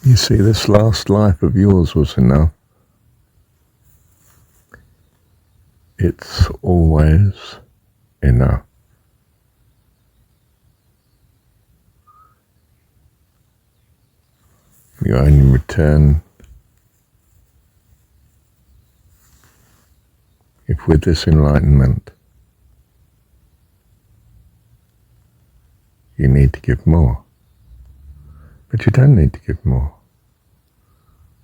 You see, this last life of yours was enough. It's always enough. You only return if with this enlightenment you need to give more. But you don't need to give more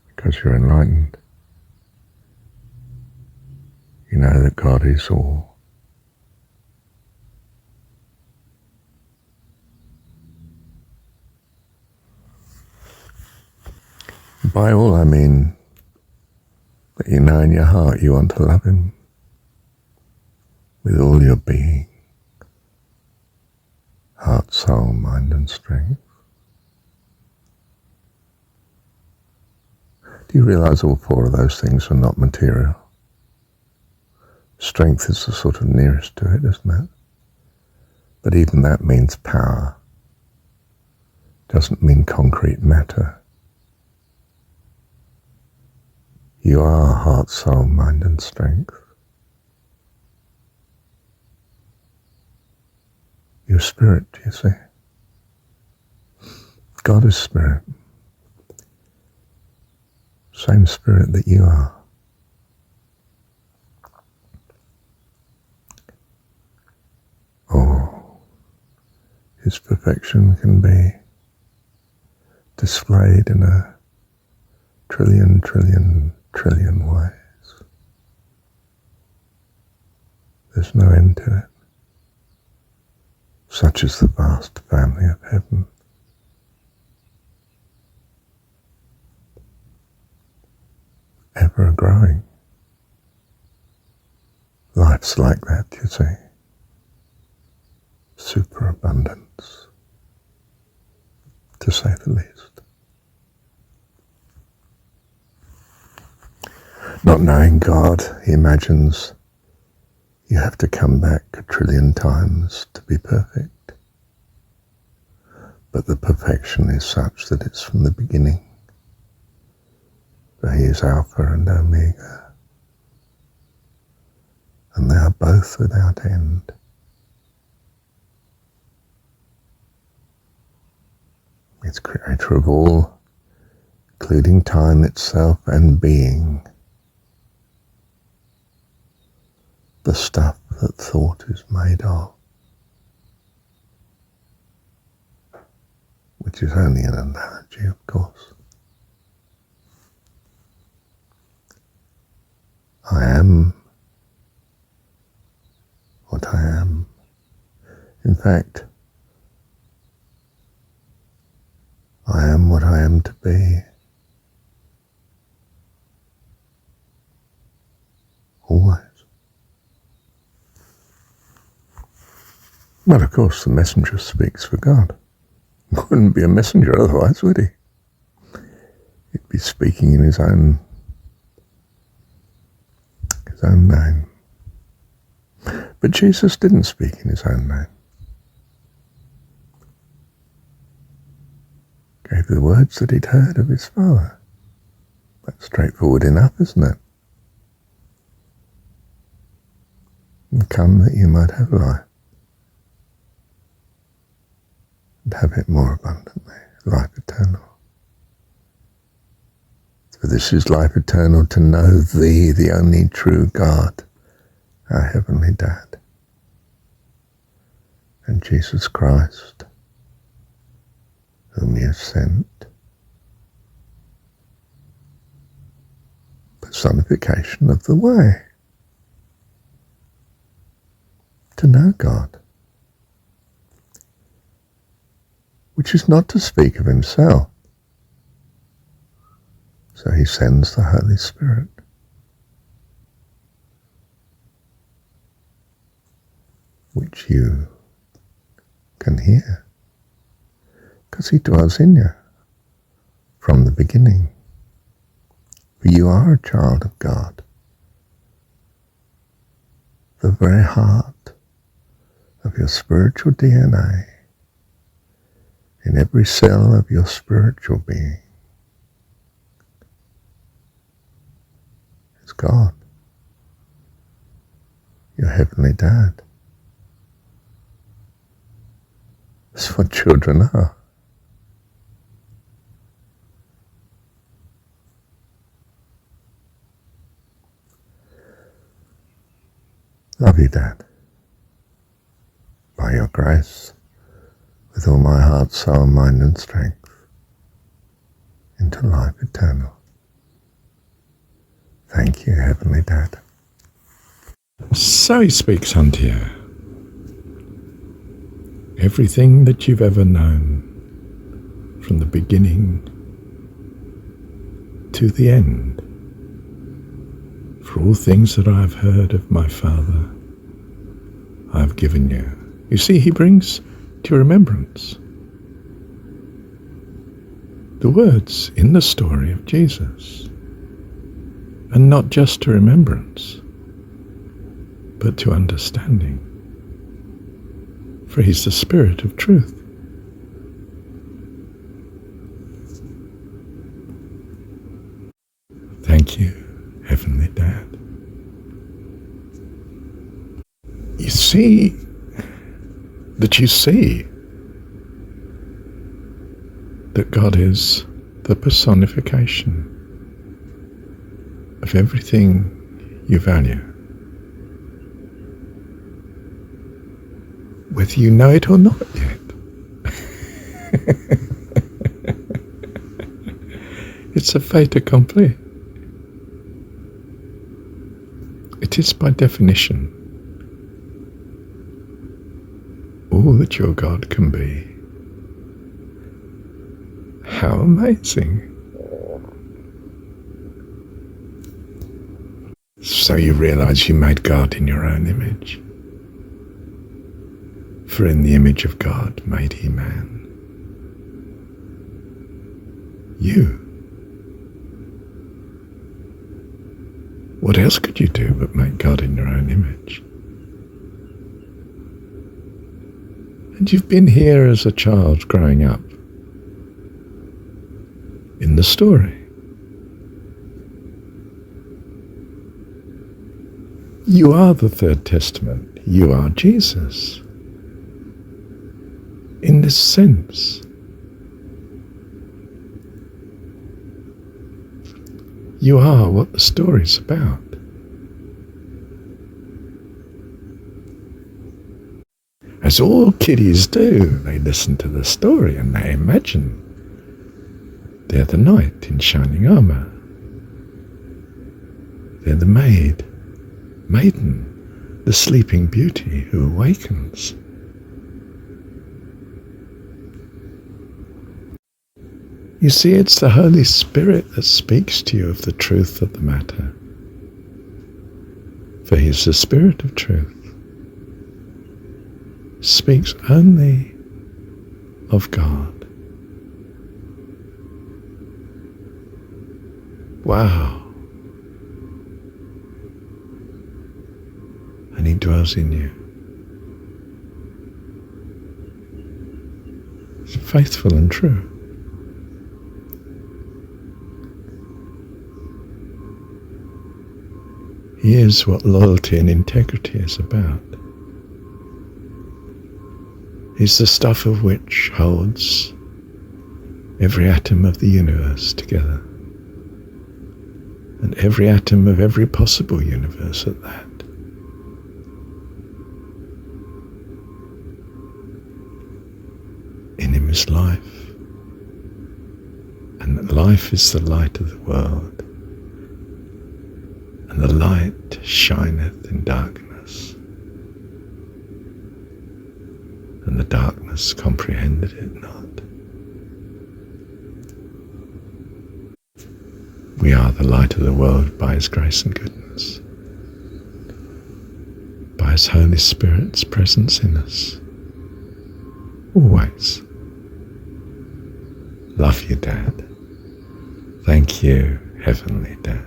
because you're enlightened. You know that God is all. By all I mean that you know in your heart you want to love him with all your being, heart, soul, mind and strength. Do you realize all four of those things are not material? Strength is the sort of nearest to it, isn't it? But even that means power. Doesn't mean concrete matter. You are heart, soul, mind and strength. You're spirit, you see. God is spirit. Same spirit that you are. Oh, his perfection can be displayed in a trillion ways. There's no end to it. Such is the vast family of heaven. Ever growing. Life's like that, you see. Superabundance, to say the least. Not knowing God, he imagines you have to come back a trillion times to be perfect. But the perfection is such that it's from the beginning. For he is Alpha and Omega, and they are both without end. It's creator of all, including time itself and being. The stuff that thought is made of, which is only an analogy, of course. I am what I am. In fact, I am what I am to be. Always. Well, of course, the messenger speaks for God. He wouldn't be a messenger otherwise, would he? He'd be speaking in his own name. But Jesus didn't speak in his own name. Gave the words that he'd heard of his Father. That's straightforward enough, isn't it? And come that you might have life. And have it more abundantly, life eternal. For this is life eternal, to know thee, the only true God, our heavenly Dad, and Jesus Christ, whom he has sent. Personification of the way. To know God. Which is not to speak of himself. So he sends the Holy Spirit. Which you can hear. Because he dwells in you from the beginning. For you are a child of God. The very heart of your spiritual DNA, in every cell of your spiritual being, God, your Heavenly Dad. That's what children are. Love you, Dad. By your grace, with all my heart, soul, mind and strength, into life eternal. Thank you, Heavenly Dad. So he speaks unto you. Everything that you've ever known, from the beginning to the end, for all things that I have heard of my Father, I have given you. You see, he brings to your remembrance the words in the story of Jesus, and not just to remembrance, but to understanding. For he's the Spirit of truth. Thank you, Heavenly Dad. You see that God is the personification of everything you value. Whether you know it or not yet. It's a fait accompli. It is by definition all that your God can be. How amazing. So you realize you made God in your own image. For in the image of God made he man. You. What else could you do but make God in your own image? And you've been here as a child growing up in the story. You are the Third Testament. You are Jesus. In this sense, you are what the story's about. As all kiddies do, they listen to the story and they imagine they're the knight in shining armour. They're the maiden, the sleeping beauty who awakens. You see, it's the Holy Spirit that speaks to you of the truth of the matter. For he is the Spirit of truth. Speaks only of God. Wow. And he dwells in you. It's faithful and true. He is what loyalty and integrity is about. He's the stuff of which holds every atom of the universe together, and every atom of every possible universe at that. In him is life, and life is the light of the world, and the light shineth in darkness, and the darkness comprehended it not. We are the light of the world by his grace and goodness, by his Holy Spirit's presence in us, always. Love you, Dad. Thank you, Heavenly Dad.